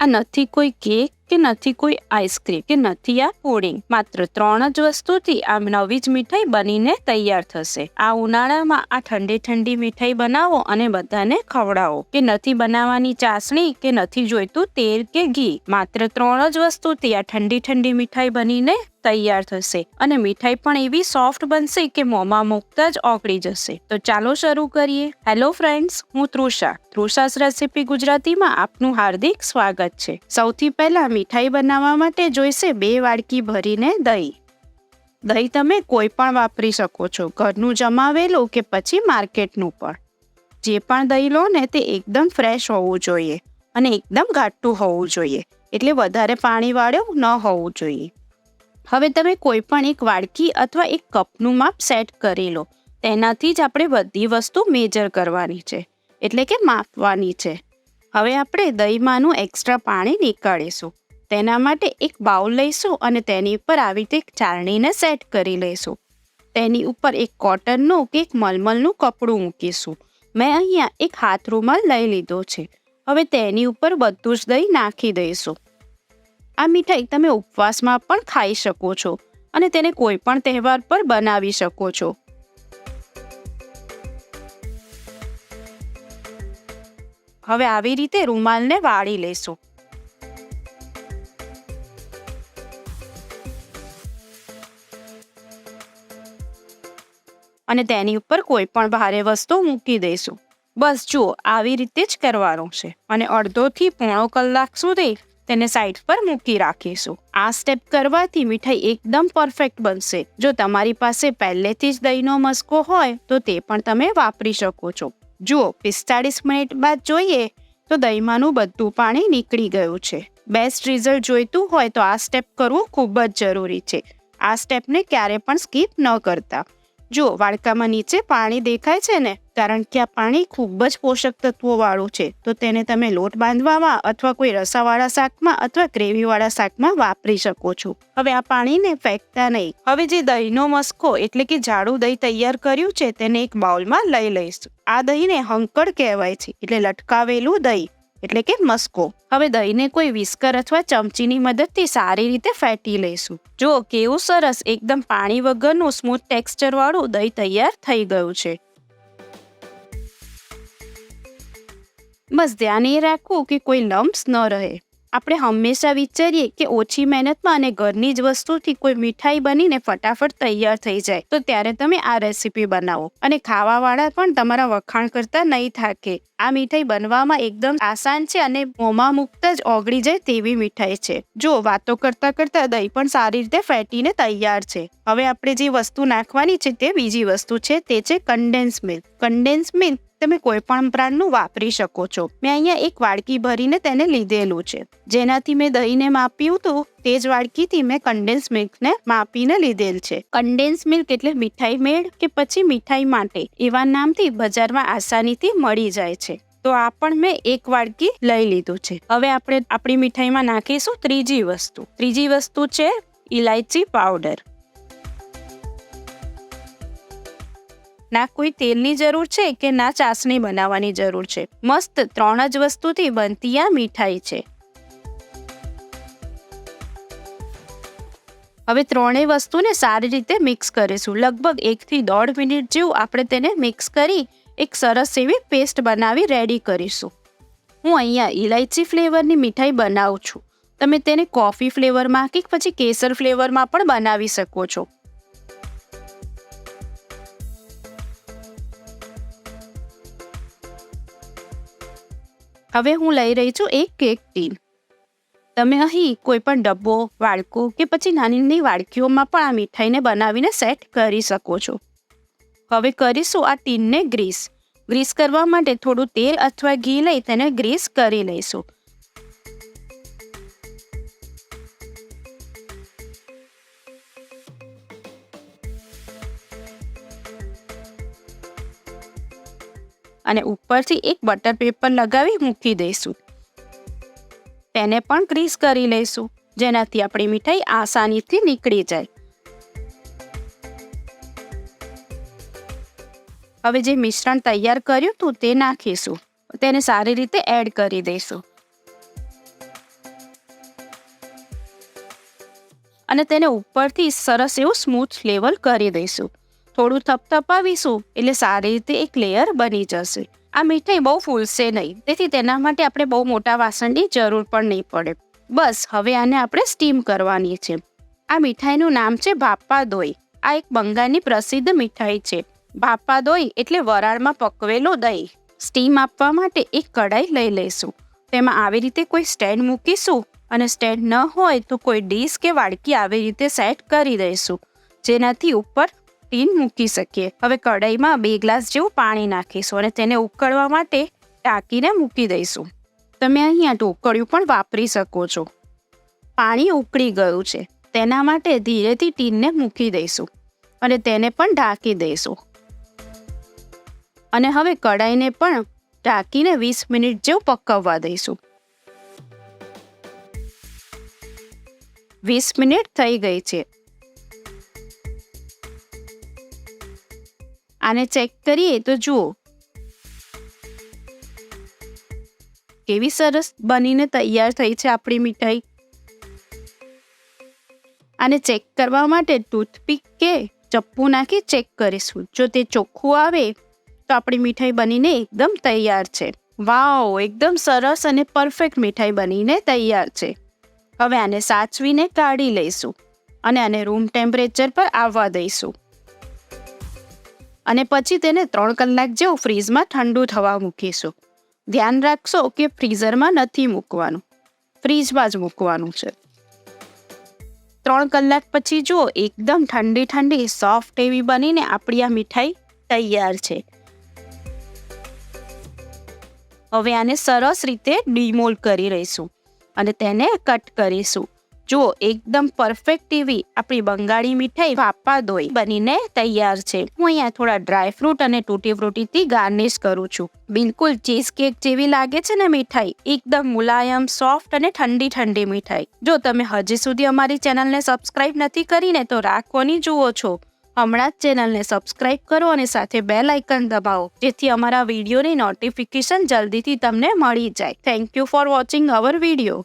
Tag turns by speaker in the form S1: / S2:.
S1: આ નથી કોઈ કેક કે નથી કોઈ આઈસ્ક્રીમ કે નથી આ પુડિંગ. માત્ર 3 જ વસ્તુથી આ નવી જ મીઠાઈ બનીને તૈયાર થશે. આ ઉનાળામાં આ ઠંડી ઠંડી મીઠાઈ બનાવો અને બધાને ખવડાવો. કે નથી બનાવવાની ચાસણી કે નથી જોઈતું તેલ કે ઘી. માત્ર 3 જ વસ્તુથી આ ઠંડી ઠંડી મીઠાઈ બનીને તૈયાર થશે અને મીઠાઈ પણ એવી સોફ્ટ બનશે કે મોંમાં મૂકતા જ ઓગળી જશે. તો ચાલો શરૂ કરીએ. હેલો ફ્રેન્ડ્સ, હું તૃષાસ રેસીપી ગુજરાતીમાં આપનું હાર્દિક સ્વાગત છે. સૌથી પહેલા મીઠાઈ બનાવવા માટે જોઈશે 2 વાડકી ભરીને દહીં. દહીં તમે કોઈ પણ વાપરી શકો છો, ઘરનું જમાવેલું કે પછી માર્કેટનું પણ. જે પણ દહીં લો ને તે એકદમ ફ્રેશ હોવું જોઈએ અને એકદમ ઘાટું હોવું જોઈએ, એટલે વધારે પાણીવાળું ન હોવું જોઈએ. હવે તમે કોઈ પણ એક વાડકી અથવા એક કપનું માપ સેટ કરી લો. તેનાથી જ આપણે બધી વસ્તુ મેજર કરવાની છે, એટલે કે માપવાની છે. હવે આપણે દહીંમાંનું એક્સ્ટ્રા પાણી નીકાળીશું. તેના માટે એક બાઉલ લઈશું અને તેની ઉપર આવી રીતે એક ચાળણીને સેટ કરી લઈશું. તેની ઉપર એક કોટનનું કે એક મલમલનું કપડું મૂકીશું. મેં અહીંયા એક હાથ રૂમાલ લઈ લીધો છે. હવે તેની ઉપર બધું જ દહીં નાખી દઈશું. આ મીઠાઈ તમે ઉપવાસમાં પણ ખાઈ શકો છો અને તેને કોઈ પણ તહેવાર પર બનાવી શકો છો. હવે આવી રીતે રૂમાલને વાળી લેશું. અને તેની ઉપર કોઈ પણ ભારે વસ્તુ મૂકી દઈશું. બસ જુઓ, આવી રીતે જ કરવાનું છે. અને અડધોથી પોણો કલાક સુધી તેને સાઈડ પર મૂકી રાખીશું. આ સ્ટેપ કરવાથી મીઠાઈ એકદમ પરફેક્ટ બનશે. જો તમારી પાસે પહેલેથી જ દહીંનો મસ્કો હોય તો તે પણ તમે વાપરી શકો છો. જુઓ, 45 મિનિટ બાદ જોઈએ તો દહીંમાંનું બધું પાણી નીકળી ગયું છે. બેસ્ટ રિઝલ્ટ જોઈતું હોય તો આ સ્ટેપ કરવું ખૂબ જ જરૂરી છે. આ સ્ટેપને ક્યારે પણ સ્કીપ ન કરતા. જો વાડકામાં નીચે પાણી દેખાય છે ને, કારણ કે આ પાણી ખૂબ જ પોષક તત્વો વાળું છે. તો તેને તમે લોટ બાંધવામાં અથવા કોઈ રસાવાળા શાકમાં અથવા ગ્રેવીવાળા શાકમાં વાપરી શકો છો. હવે આ પાણીને ફેંકતા નહીં. હવે જે દહીંનો મસ્કો એટલે કે જાડું દહીં તૈયાર કર્યું છે તેને એક બાઉલમાં લઈ લઈશું. આ દહીંને હંકડ કહેવાય છે, એટલે લટકાવેલું દહીં એટલે કે મસ્કો. હવે દહીંને કોઈ વિસ્કર અથવા ચમચીની મદદથી સારી રીતે ફેટી લઈશું. જુઓ કેવું સરસ એકદમ પાણી વગરનું સ્મૂથ ટેક્સચર વાળું દહીં તૈયાર થઈ ગયું છે. બસ ધ્યાન એ રાખવું કે કોઈ લમ્પ્સ ન રહે. આપણે હંમેશા વિચારીએ કે ઓછી મહેનતમાં અને ઘરની જ વસ્તુથી કોઈ મીઠાઈ બનીને ફટાફટ તૈયાર થઈ જાય, તો ત્યારે તમે આ રેસીપી બનાવો અને ખાવાવાળા પણ તમારા વખાણ કરતા નહીં થાકે. આ મીઠાઈ બનવામાં એકદમ આસાન છે અને મોંમાં મૂકતા જ ઓગળી જાય તેવી મીઠાઈ છે. જો વાતો કરતા કરતા દહીં પણ સારી રીતે ફેટીને તૈયાર છે. હવે આપણે જે વસ્તુ નાખવાની છે તે બીજી વસ્તુ છે, તે છે કન્ડેન્સ મિલ્ક. કન્ડેન્સ મિલ્ક તમે કોઈ પણ બ્રાન્ડનું વાપરી શકો છો. મેં અહીંયા એક વાડકી ભરીને તેને લીધેલું છે. જેનાથી મેં દહીંને માપ્યું હતું તે જ વાડકીથી મેં કન્ડેન્સ મિલ્કને માપીને લીધેલ છે. કન્ડેન્સ મિલ્ક એટલે મીઠાઈ મેળ કે પછી મીઠાઈ માટે એવા નામથી બજારમાં આસાનીથી મળી જાય છે. તો આ પણ મેં એક વાડકી લઈ લીધું છે. હવે આપણે આપણી મીઠાઈમાં નાખીશું ત્રીજી વસ્તુ. ત્રીજી વસ્તુ છે ઇલાયચી પાવડર. ના કોઈ તેલની જરૂર છે કે ના ચાસણી બનાવવાની જરૂર છે. મસ્ત 3 જ વસ્તુથી બનતી આ મીઠાઈ છે. હવે 3 વસ્તુને સારી રીતે મિક્સ કરીશું. લગભગ 1 થી 1.5 મિનિટ જેવું આપણે તેને મિક્સ કરી એક સરસ એવી પેસ્ટ બનાવી રેડી કરીશું. હું અહીંયા ઇલાયચી ફ્લેવરની મીઠાઈ બનાવું છું. તમે તેને કોફી ફ્લેવરમાં કે પછી કેસર ફ્લેવરમાં પણ બનાવી શકો છો. હવે હું લઈ રહી છું એક કેક ટીન. તમે અહીં કોઈ પણ ડબ્બો, વાડકો કે પછી નાની નાની વાડકીઓમાં પણ આ મીઠાઈને બનાવીને સેટ કરી શકો છો. હવે કરીશું આ ટીનને ગ્રીસ. ગ્રીસ કરવા માટે થોડું તેલ અથવા ઘી લઈ તેને ગ્રીસ કરી લઈશું. અને ઉપરથી એક બટર પેપર લગાવી મૂકી દઈશું. તેને પણ ગ્રીસ કરી લઈશું, જેનાથી આપણી મીઠાઈ આસાનીથી નીકળી જાય. હવે જે મિશ્રણ તૈયાર કર્યું હતું તે નાખીશું. તેને સારી રીતે એડ કરી દઈશું. અને તેને ઉપરથી સરસ એવું સ્મૂથ લેવલ કરી દઈશું. થોડું થપથપાવીશું એટલે સારી રીતે એક લેયર બની જશે. આ મીઠાઈ બહુ ફૂલશે નહીં, તેથી તેના માટે આપણે બહુ મોટા વાસણની જરૂર પણ નહીં પડે. બસ હવે આને આપણે સ્ટીમ કરવાની છે. આ મીઠાઈનું નામ છે ભાપા દોઈ. આ એક બંગાળની પ્રસિદ્ધ મીઠાઈ છે. ભાપા દોઈ એટલે વરાળમાં પકવેલું દહીં. સ્ટીમ આપવા માટે એક કઢાઈ લઈ લઈશું. તેમાં આવી રીતે કોઈ સ્ટેન્ડ મૂકીશું અને સ્ટેન્ડ ન હોય તો કોઈ ડીશ કે વાડકી આવી રીતે સેટ કરી દઈશું, જેનાથી ઉપર ટીન મૂકી શકીએ. હવે કઢાઈમાં 2 ગ્લાસ જેવું પાણી નાખીશું અને તેને ઉકળવા માટે ઢાંકીને મૂકી દઈશું. તમે અહીંયા ઢોકળિયું પણ વાપરી શકો છો. પાણી ઉકળી ગયું છે, તેના માટે ધીરેથી ટીનને મૂકી દઈશું અને તેને પણ ઢાંકી દઈશું. અને હવે કઢાઈને પણ ઢાંકીને 20 મિનિટ જેવું પકવવા દઈશું. 20 મિનિટ થઈ ગઈ છે. આને ચેક કરીએ તો જુઓ કેવી સરસ બનીને તૈયાર થઈ છે આપણી મીઠાઈ. આને ચેક કરવા માટે ટૂથપીક કે ચપ્પુ નાખી ચેક કરીશું. જો તે ચોખ્ખું આવે તો આપણી મીઠાઈ બનીને એકદમ તૈયાર છે. વાવ, એકદમ સરસ અને પરફેક્ટ મીઠાઈ બનીને તૈયાર છે. હવે આને સાચવીને કાઢી લઈશું અને આને રૂમ ટેમ્પરેચર પર આવવા દઈશું. અને પછી તેને 3 કલાક જેવું ફ્રીઝમાં ઠંડુ થવા મૂકીશું. ધ્યાન રાખશો કે ફ્રીઝરમાં નથી મૂકવાનું, ફ્રીજમાં જ મૂકવાનું છે. 3 કલાક પછી જુઓ એકદમ ઠંડી ઠંડી સોફ્ટ એવી બનીને આપણી આ મીઠાઈ તૈયાર છે. હવે આને સરસ રીતે ડીમોલ્ડ કરી લઈશું અને તેને કટ કરીશું. જુઓ એકદમ પરફેક્ટ એવી આપણી બંગાળી મીઠાઈ ભાપા દોઈ બનીને તૈયાર છે. હું અહીંયા થોડા ડ્રાય ફ્રૂટ અને તૂટી ફ્રૂટીથી ગાર્નિશ કરું છું. બિલકુલ ચીઝ કેક જેવી લાગે છે ને મીઠાઈ, એકદમ મુલાયમ, સોફ્ટ અને ઠંડી ઠંડી મીઠાઈ. જો તમે હજી સુધી અમારી ચેનલને સબસ્ક્રાઇબ નથી કરીને તો રાખવાની જુઓ છો, હમણાં જ ચેનલને સબસ્ક્રાઇબ કરો અને સાથે બેલ આઇકન દબાવો, જેથી અમારા વિડીયોની નોટિફિકેશન જલ્દીથી તમને મળી જાય. Thank you for watching hour video.